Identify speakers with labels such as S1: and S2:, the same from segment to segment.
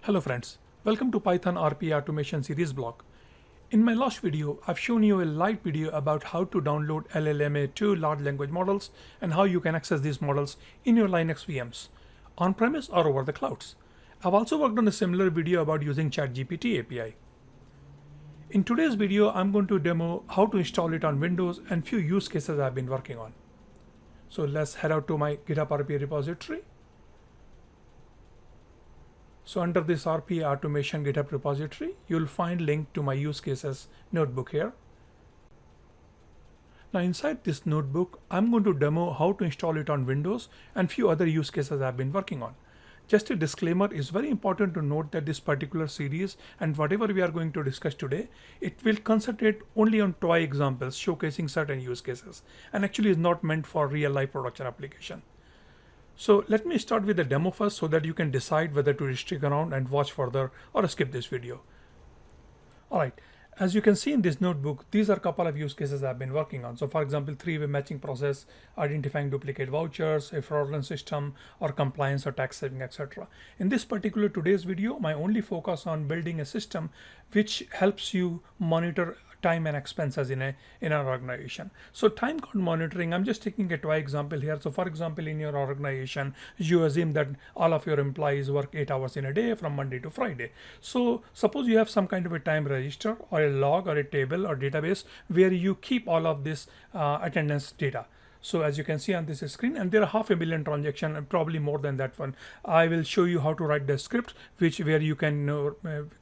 S1: Hello friends, welcome to Python RPA Automation series blog. In my last video, I've shown you a light video about how to download LLMA2 large language models and how you can access these models in your Linux VMs, on-premise or over the clouds. I've also worked on a similar video about using ChatGPT API. In today's video, I'm going to demo how to install it on Windows and few use cases I've been working on. So let's head out to my GitHub RPA repository. So under this RPA automation GitHub repository, you'll find link to my use cases notebook here. Now inside this notebook, I'm going to demo how to install it on Windows and few other use cases I've been working on. Just a disclaimer, it's very important to note that this particular series and whatever we are going to discuss today, it will concentrate only on toy examples showcasing certain use cases and actually is not meant for real life production application. So let me start with the demo first so that you can decide whether to stick around and watch further or skip this video. All right, as you can see in this notebook, these are a couple of use cases I've been working on. So for example, three-way matching process, identifying duplicate vouchers, a fraudulent system, or compliance or tax saving, etc. In this particular today's video, my only focus on building a system which helps you monitor time and expenses in an organization. So time count monitoring, I'm just taking a toy example here. So for example, in your organization, you assume that all of your employees work 8 hours in a day from Monday to Friday. So suppose you have some kind of a time register or a log or a table or database where you keep all of this attendance data. So as you can see on this screen, and there are 500,000 transactions, and probably more than that one. I will show you how to write the script, where you can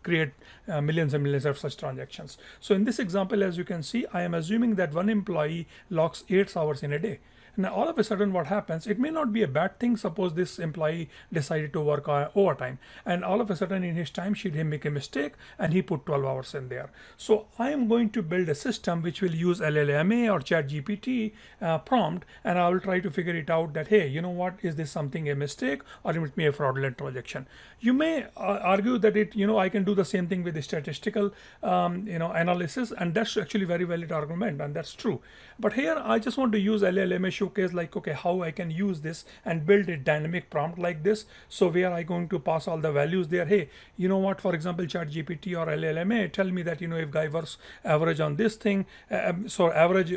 S1: create millions and millions of such transactions. So in this example, as you can see, I am assuming that one employee logs 8 hours in a day. Now all of a sudden what happens, it may not be a bad thing. Suppose this employee decided to work overtime and all of a sudden in his time sheet he make a mistake and he put 12 hours in there. So I am going to build a system which will use LLMA or ChatGPT prompt, and I will try to figure it out that, hey, you know what, is this something a mistake or it may be a fraudulent transaction? You may argue that I can do the same thing with the statistical analysis, and that's actually very valid argument, and that's true. But here I just want to use LLMA showcase, like, okay, how I can use this and build a dynamic prompt like this. So where I going to pass all the values there. Hey, you know what, for example, ChatGPT or LLMA, tell me that, if guy works average on this thing, so average,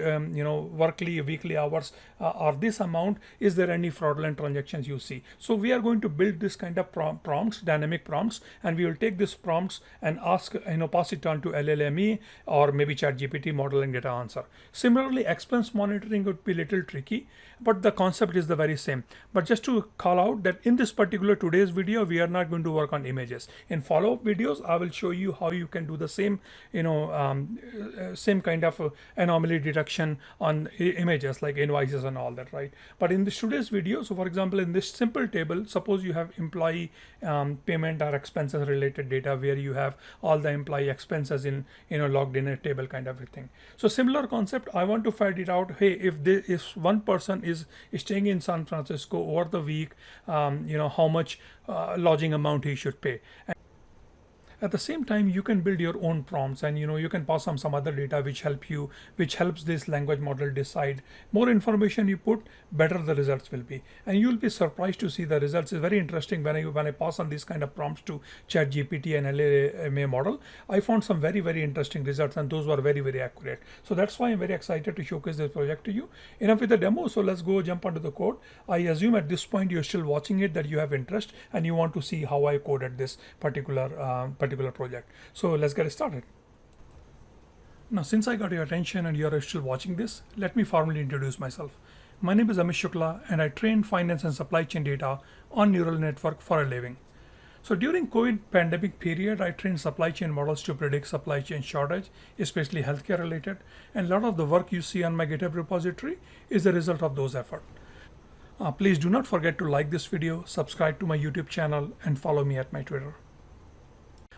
S1: weekly hours are this amount, is there any fraudulent transactions you see? So we are going to build this kind of prompts, dynamic prompts, and we will take these prompts and ask, pass it on to LLME or maybe ChatGPT model and get an answer. Similarly, expense monitoring would be a little tricky, but the concept is the very same. But just to call out that in this particular today's video, we are not going to work on images. In follow-up videos, I will show you how you can do the same, same kind of anomaly detection on images like invoices and all that, right? But in this today's video, so for example, in this simple table, suppose you have employee payment or expenses related data where you have all the employee expenses in, logged in a table kind of a thing. So similar concept, I want to find it out. Hey, if one person is staying in San Francisco over the week, how much lodging amount he should pay. At the same time, you can build your own prompts, and you can pass on some other data which helps this language model decide. More information you put, better the results will be, and you'll be surprised to see the results. Is very interesting. When I pass on these kind of prompts to ChatGPT and LLMA model, I found some very, very interesting results, and those were very, very accurate. So that's why I'm very excited to showcase this project to you. Enough with the demo, so let's go jump onto the code. I assume at this point you're still watching it, that you have interest and you want to see how I coded this particular project. So let's get started. Now, since I got your attention and you're still watching this, let me formally introduce myself. My name is Amit Shukla, and I train finance and supply chain data on neural network for a living. So during COVID pandemic period, I trained supply chain models to predict supply chain shortage, especially healthcare related. And a lot of the work you see on my GitHub repository is the result of those efforts. Please do not forget to like this video, subscribe to my YouTube channel, and follow me at my Twitter.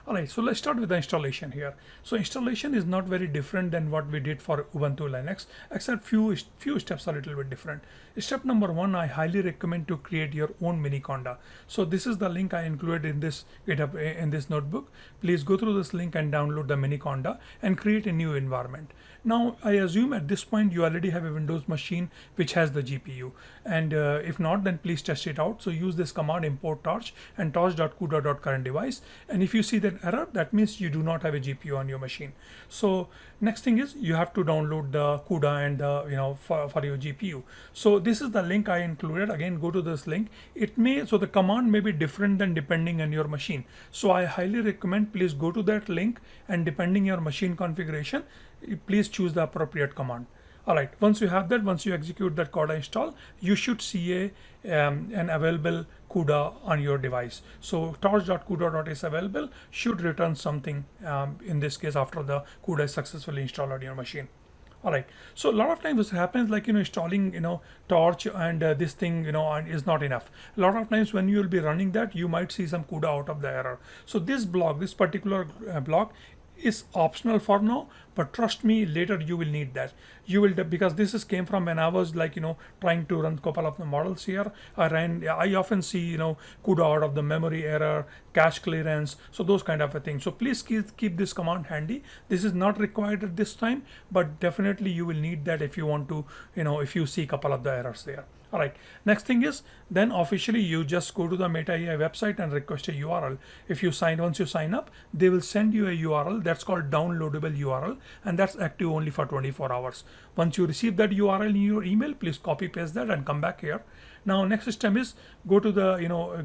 S1: All right, so let's start with the installation here. So installation is not very different than what we did for Ubuntu Linux, except few steps are a little bit different. Step number one, I highly recommend to create your own mini conda. So this is the link I included in this GitHub in this notebook. Please go through this link and download the mini conda and create a new environment. Now, I assume at this point you already have a Windows machine which has the GPU, and if not, then please test it out. So use this command import torch and torch.cuda.current device, and if you see that error, that means you do not have a GPU on your machine. So next thing is you have to download the CUDA and the for your GPU. So this is the link I included. Again, go to this link. So the command may be different than depending on your machine. So I highly recommend please go to that link, and depending your machine configuration, please choose the appropriate command. All right, once you have that, once you execute that CUDA install, you should see an available CUDA on your device. So torch.cuda.is available should return something in this case after the CUDA is successfully installed on your machine. All right, so a lot of times this happens like installing torch and this thing is not enough. A lot of times when you will be running that, you might see some CUDA out of the error. So this particular block is optional for now, but trust me, later you will need that. You will, because this came from when I was trying to run a couple of the models here. I often see CUDA out of the memory error, cache clearance, so those kind of a thing. So please keep this command handy. This is not required at this time, but definitely you will need that if you want to if you see a couple of the errors there. All right, next thing is then officially you just go to the Meta AI website and request a URL. Once you sign up, they will send you a URL that's called downloadable URL, and that's active only for 24 hours. Once you receive that URL in your email, please copy paste that and come back here. Now next step is go to the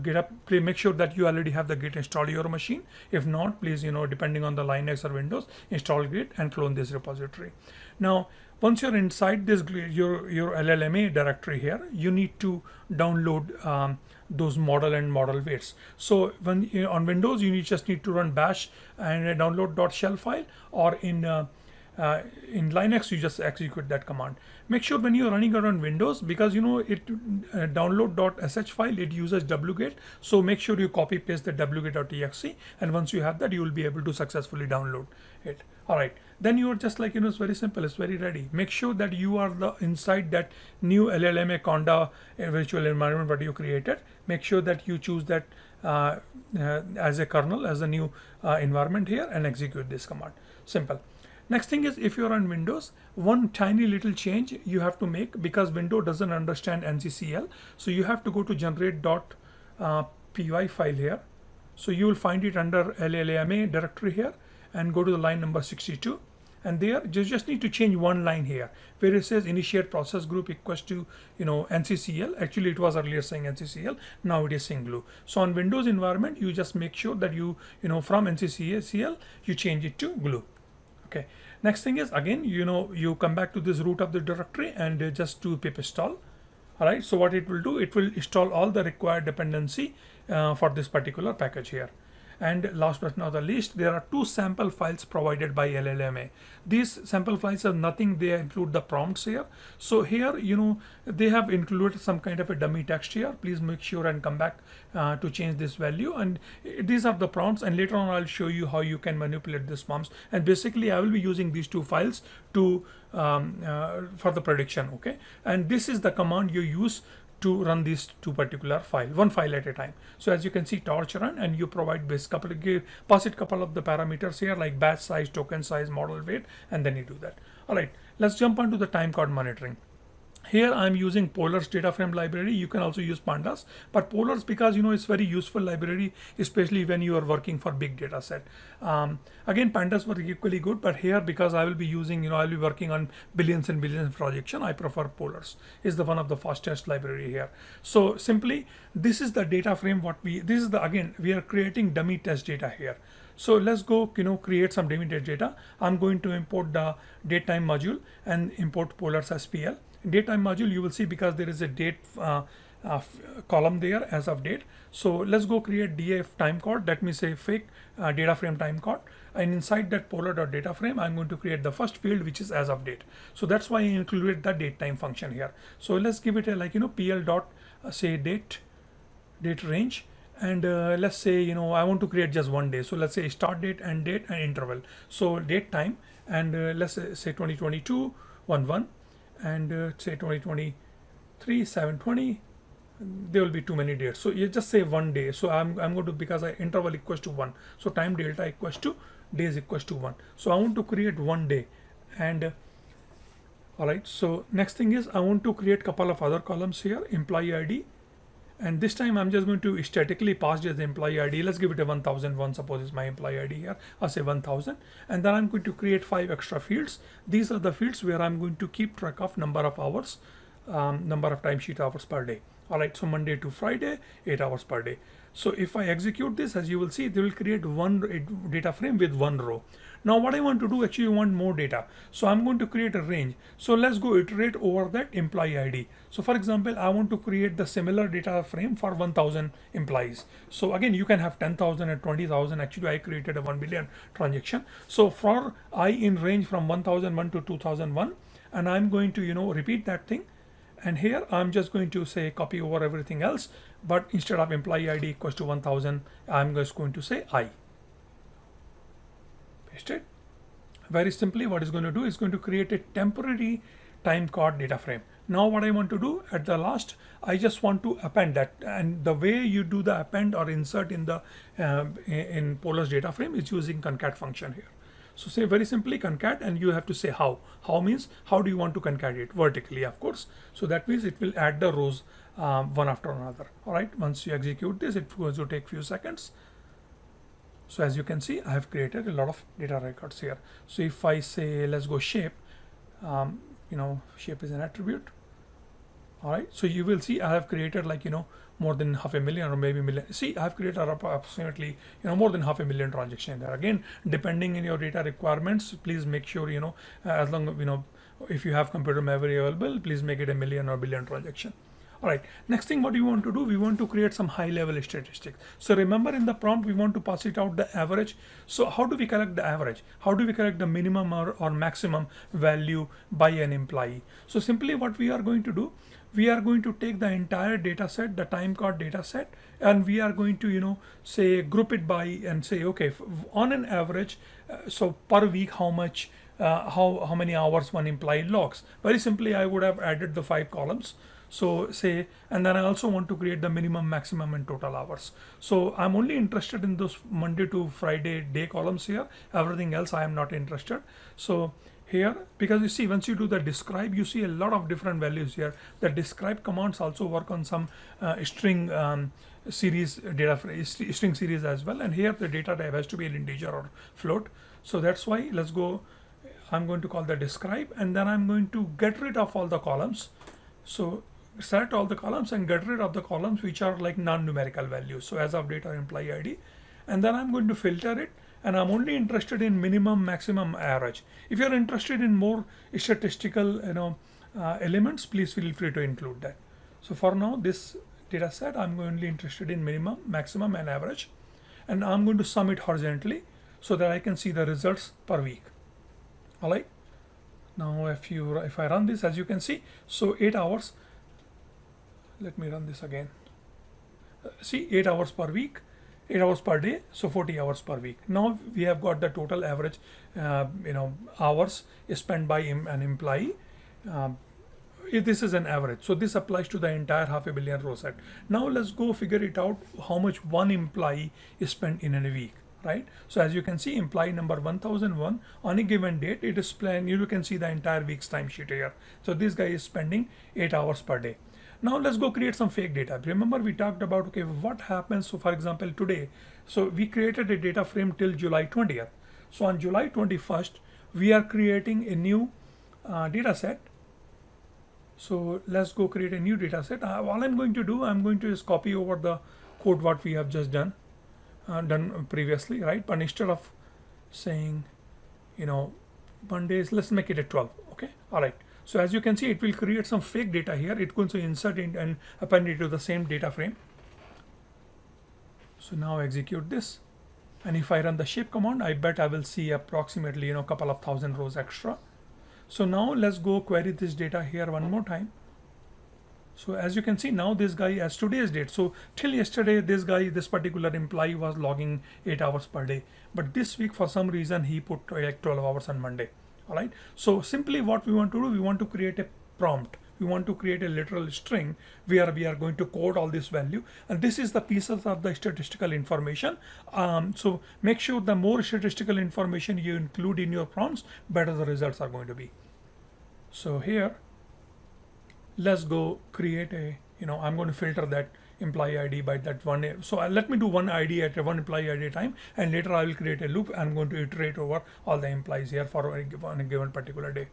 S1: GitHub. Please make sure that you already have the Git installed on your machine. If not, please depending on the Linux or Windows, install Git and clone this repository. Now once you're inside this your LLMA directory here, you need to download those model and model weights. So when on Windows, you just need to run bash and download .shell file, or in Linux you just execute that command. Make sure when you're running it on Windows, because download.sh file, it uses wget, so make sure you copy paste the wget.exe, and once you have that, you will be able to successfully download it. All right, then you are just it's very simple, it's very ready. Make sure that you are inside that new LLMA conda virtual environment that you created. Make sure that you choose that as a kernel, as a new environment here, and execute this command. Simple. Next thing is, if you're on Windows, one tiny little change you have to make, because Windows doesn't understand NCCL. So you have to go to generate.py file here. So you will find it under LLMA directory here, and go to the line number 62. And there you just need to change one line here where it says initiate process group equals to NCCL. Actually it was earlier saying NCCL, now it is saying glue. So on Windows environment, you just make sure that you from NCCL you change it to glue. Okay, next thing is, again you come back to this root of the directory and just do pip install. All right, so what it will do, it will install all the required dependency for this particular package here. And last but not the least, there are 2 sample files provided by LLMA. These sample files are nothing, they include the prompts here. So here, they have included some kind of a dummy text here. Please make sure and come back to change this value. And these are the prompts, and later on I'll show you how you can manipulate these prompts. And basically I will be using these 2 files to for the prediction. Okay, and this is the command you use to run these 2 particular files, one file at a time. So as you can see, torch run, and you provide pass it couple of the parameters here like batch size, token size, model weight, and then you do that. All right, let's jump onto the time card monitoring. Here I'm using Polar's data frame library. You can also use Pandas, but Polar's, because it's very useful library, especially when you are working for big data set. Again, Pandas were equally good, but here, because I will be using, I'll be working on billions and billions of projection, I prefer Polar's. Is the one of the fastest library here. So simply, this is the data frame. Again, we are creating dummy test data here. So let's go, create some dummy test data. I'm going to import the datetime module and import Polar's SPL. In datetime module, you will see, because there is a date column there as of date. So let's go create DF time card. Let me say fake data frame time card. And inside that polar.data frame, I'm going to create the first field, which is as of date. So that's why I included the date time function here. So let's give it a pl dot say date range, And let's say, I want to create just one day. So let's say start date, end date, and interval. So date, time, and let's say 2022 1/1, and say 2023 7/20. There will be too many dates, so you just say one day. So I'm going to, because I interval equals to 1, so time delta equals to days equals to 1. So I want to create one day. And all right, so next thing is I want to create couple of other columns here, employee ID. And this time I'm just going to statically pass just the employee ID. Let's give it a 1001, suppose is my employee ID here. I'll say 1000, and then I'm going to create 5 extra fields. These are the fields where I'm going to keep track of number of hours, number of timesheet hours per day. All right, so Monday to Friday, 8 hours per day. So if I execute this, as you will see, they will create one data frame with one row. Now what I want to do, actually I want more data. So I'm going to create a range. So let's go iterate over that employee ID. So for example, I want to create the similar data frame for 1000 employees. So again, you can have 10,000 and 20,000. Actually, I created a 1 billion transaction. So for I in range from 1001 to 2001, and I'm going to, repeat that thing. And here I'm just going to say copy over everything else, but instead of employee ID equals to 1000, I'm just going to say I. Paste it. Very simply, what it's going to do is going to create a temporary time card data frame. Now what I want to do at the last, I just want to append that, and the way you do the append or insert in the in Polar's data frame is using concat function here. So say very simply concat, and you have to say how. How means how do you want to concat it? Vertically, of course. So that means it will add the rows one after another. All right. Once you execute this, it's going to take few seconds. So as you can see, I have created a lot of data records here. So if I say let's go shape, shape is an attribute. All right. So you will see I have created more than 500,000 or maybe million. See, I've created approximately more than 500,000 transactions there. Again, depending on your data requirements, please make sure as long as if you have computer memory available, please make it a million or billion transaction. All right, next thing what we want to do, we want to create some high level statistics. So remember in the prompt we want to pass it out the average. So how do we collect the average? How do we collect the minimum or maximum value by an employee? So simply what we are going to do, we are going to take the entire data set, the time card data set, and we are going to say group it by and say, okay, on an average, so per week how much how many hours one employee logs. Very simply, I would have added the 5 columns. So say, and then I also want to create the minimum, maximum, and total hours. So I'm only interested in those Monday to Friday day columns here. Everything else I am not interested. So here, because you see, once you do the describe, you see a lot of different values here. The describe commands also work on some string series data string series as well. And here the data type has to be an integer or float. So that's why let's go. I'm going to call the describe, and then I'm going to get rid of all the columns. So select all the columns and get rid of the columns which are like non-numerical values. So as of date or employee ID, and then I'm going to filter it, and I'm only interested in minimum, maximum, average. If you're interested in more statistical elements, please feel free to include that. So for now, this data set, I'm only interested in minimum, maximum, and average, and I'm going to sum it horizontally so that I can see the results per week. All right. Now if I run this, as you can see, so 8 hours. Let me run this again. See, 8 hours per week, 8 hours per day, so 40 hours per week. Now we have got the total average hours spent by an employee. If this is an average, so this applies to the entire 500 million row set. Now let's go figure it out how much one employee is spent in a week. Right. So as you can see, employee number 1001 on a given date, it is planned. You can see the entire week's timesheet here. So this guy is spending 8 hours per day. Now let's go create some fake data. Remember we talked about, okay, what happens? So for example, today, so we created a data frame till July 20th. So on July 21st, we are creating a new data set. So let's go create a new data set. All I'm going to do, I'm going to just copy over the code what we have just done previously, right? But instead of saying, Mondays, let's make it a 12. Okay. All right. So as you can see, it will create some fake data here. It's going to insert it and append it to the same data frame. So now execute this. And if I run the shape command, I bet I will see approximately, a couple of thousand rows extra. So now let's go query this data here one more time. So as you can see now, this guy has today's date. So till yesterday, this particular employee was logging 8 hours per day. But this week, for some reason, he put like 12 hours on Monday. All right. So simply what we want to do, we want to create a prompt. We want to create a literal string where we are going to code all this value. And this is the pieces of the statistical information. So make sure the more statistical information you include in your prompts, better the results are going to be. So here, let's go create a, I'm going to filter that employee ID by that one. So let me do one ID at one employee ID at a time, and later I will create a loop. I'm going to iterate over all the employees here for a given particular day.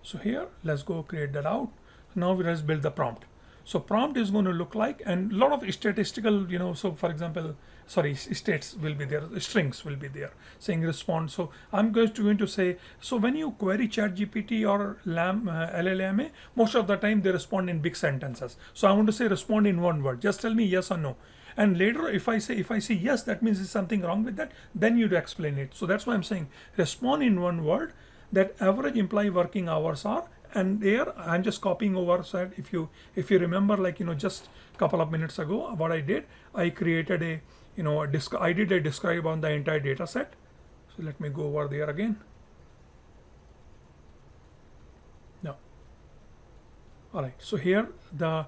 S1: So here, let's go create that out. Now let's build the prompt. So prompt is going to look like, and a lot of statistical, so for example, states will be there, strings will be there saying respond. So I'm going to say, so when you query ChatGPT or LLMA, most of the time they respond in big sentences. So I want to say respond in one word. Just tell me yes or no. And later, if I say yes, that means there's something wrong with that. Then you'd explain it. So that's why I'm saying respond in one word. That average employee working hours are. And there I'm just copying over. So if you remember, like just a couple of minutes ago, what I did, I created a I did a describe on the entire data set. So let me go over there again. No. All right. So here the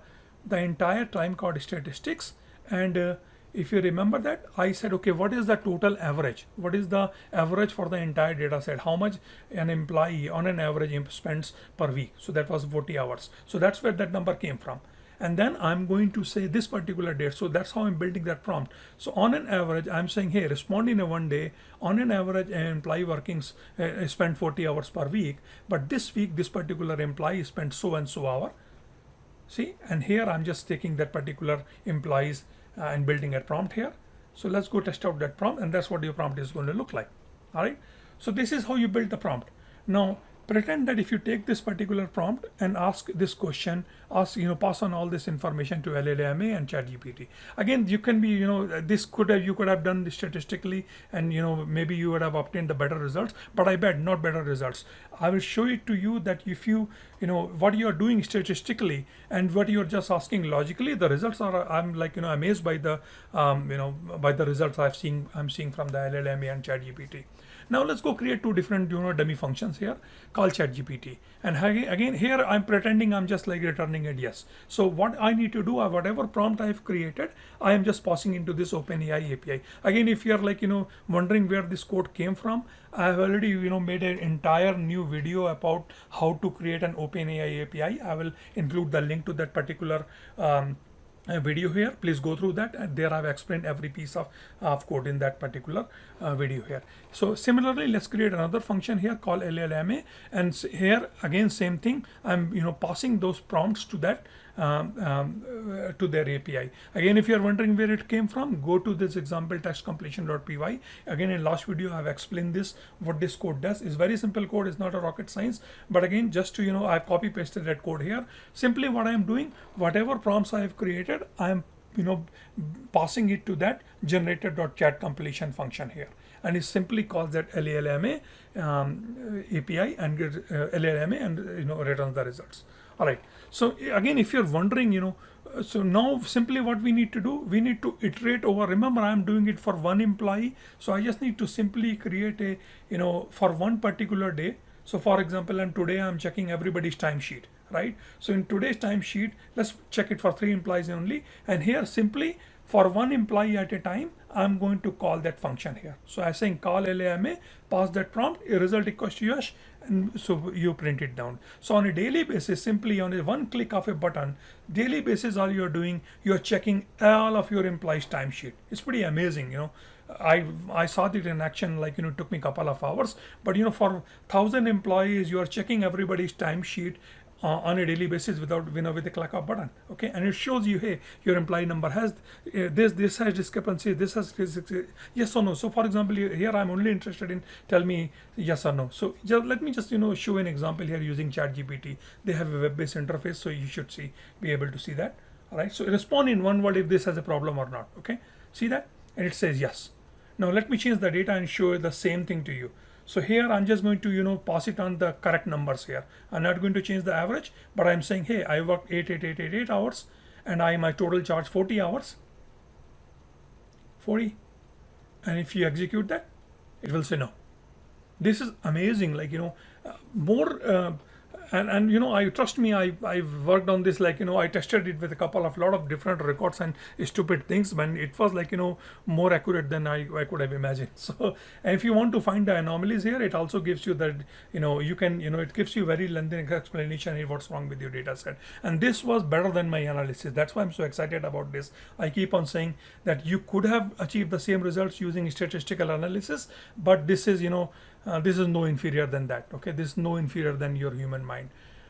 S1: entire time card statistics, and if you remember that, I said, okay, what is the total average? What is the average for the entire data set? How much an employee on an average spends per week? So that was 40 hours. So that's where that number came from. And then I'm going to say this particular date. So that's how I'm building that prompt. So on an average, I'm saying, hey, respond in a one day. On an average, an employee workings spend 40 hours per week. But this week, this particular employee spent so and so hour. See, and here I'm just taking that particular employees and building a prompt here. So let's go test out that prompt, and that's what your prompt is going to look like. All right. So this is how you build the prompt. Now pretend that if you take this particular prompt and ask this question, pass on all this information to LLMA and ChatGPT. Again, you can be, you could have done this statistically, and maybe you would have obtained the better results, but I bet not better results. I will show it to you that if you what you are doing statistically and what you are just asking logically, the results are, I'm like amazed by the by the results I'm seeing from the LLMA and ChatGPT. Now let's go create two different dummy functions here called ChatGPT. And again here I'm pretending I'm just like returning it yes. So what I need to do, whatever prompt I've created, I am just passing into this OpenAI API. Again, if you're like wondering where this code came from, I have already made an entire new video about how to create an OpenAI API. I will include the link to that particular video here. Please go through that, and there I've explained every piece of code in that particular video here. So similarly, let's create another function here called LLMA, and here again same thing. I'm passing those prompts to that to their API. Again, if you're wondering where it came from, go to this example text completion.py. Again, in last video I've explained this, what this code does. Is very simple code, it's not a rocket science, but again, just to I've copy pasted that code here. Simply what I am doing, whatever prompts I have created, I am passing it to that generated.chat completion function here, and it simply calls that LLMA API and LLMA and returns the results. All right. So again, if you're wondering, so now simply what we need to do, we need to iterate over. Remember, I'm doing it for one employee, so I just need to simply create a for one particular day. So for example, and today I'm checking everybody's timesheet, right? So in today's timesheet, let's check it for 3 employees only. And here simply for one employee at a time, I'm going to call that function here. So I'm saying call LLMA, pass that prompt, a result equals to Yash, and so you print it down. So on a daily basis, simply on a one click of a button, daily basis, all you're doing, you're checking all of your employees' timesheet. It's pretty amazing, I saw it in action, like it took me a couple of hours, but for 1,000 employees, you are checking everybody's timesheet on a daily basis without with a click of button. Okay, and it shows you, hey, your employee number has this has discrepancy, this has yes or no. So for example, here I'm only interested in tell me yes or no. So let me just show an example here using ChatGPT. They have a web-based interface, so you should be able to see that. All right, so respond in one word if this has a problem or not. Okay, see that, and it says yes. Now let me change the data and show the same thing to you. So here I'm just going to pass it on the correct numbers here. I'm not going to change the average, but I'm saying, hey, I worked 8 hours, and my total charge 40 hours. 40. And if you execute that, it will say no. This is amazing. Like, more and I trust me, I've worked on this. Like, I tested it with a lot of different records and stupid things, when it was like, more accurate than I could have imagined. So, and if you want to find the anomalies here, it also gives you that, you can, it gives you very lengthy explanation here what's wrong with your data set. And this was better than my analysis. That's why I'm so excited about this. I keep on saying that you could have achieved the same results using statistical analysis, but this is, this is no inferior than that. Okay, this is no inferior than your human mind.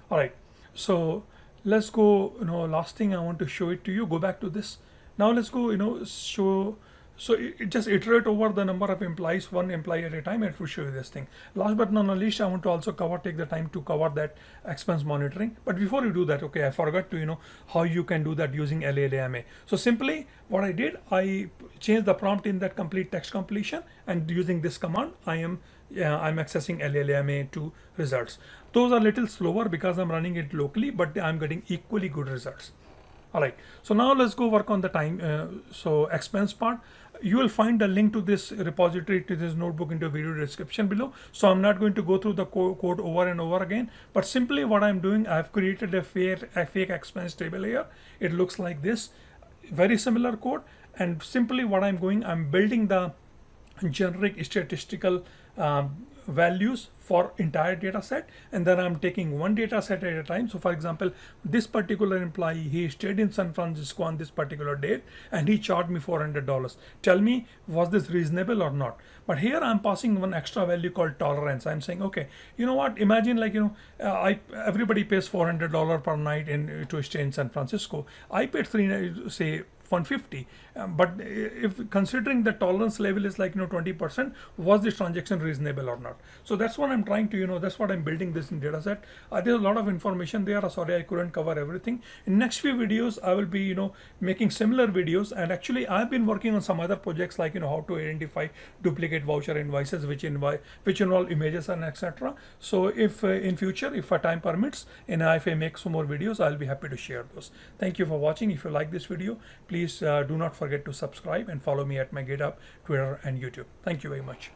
S1: All right, so let's go. Last thing I want to show it to you. Go back to this. Now let's go. Show. So it just iterate over the number of employees, one employee at a time. It will show you this thing. Last but not least, I want to also take the time to cover that expense monitoring. But before you do that, okay, I forgot to how you can do that using Llama. So simply what I did, I changed the prompt in that complete text completion, and using this command, I'm accessing Llama to results. Those are a little slower because I'm running it locally, but I'm getting equally good results. All right, so now let's go work on the time. So expense part, you will find a link to this repository, to this notebook, in the video description below. So I'm not going to go through the code over and over again, but simply what I'm doing, I've created a fake expense table here. It looks like this, very similar code. And simply what I'm building the generic statistical values for entire data set, and then I'm taking one data set at a time. So for example, this particular employee, he stayed in San Francisco on this particular date, and he charged me $400. Tell me, was this reasonable or not? But here I'm passing one extra value called tolerance. I'm saying, okay, you know what, imagine, like, everybody pays $400 per night to stay in San Francisco. I paid say 150, but if considering the tolerance level is like 20%, was this transaction reasonable or not? So that's what I'm trying to that's what I'm building this in data set. There's a lot of information there. Sorry, I couldn't cover everything. In next few videos, I will be making similar videos, and actually I've been working on some other projects, like how to identify duplicate voucher invoices which involve images and etc. So if in future, if time permits, and if I make some more videos, I'll be happy to share those. Thank you for watching. If you like this video, please do not forget to subscribe and follow me at my GitHub, Twitter, and YouTube. Thank you very much.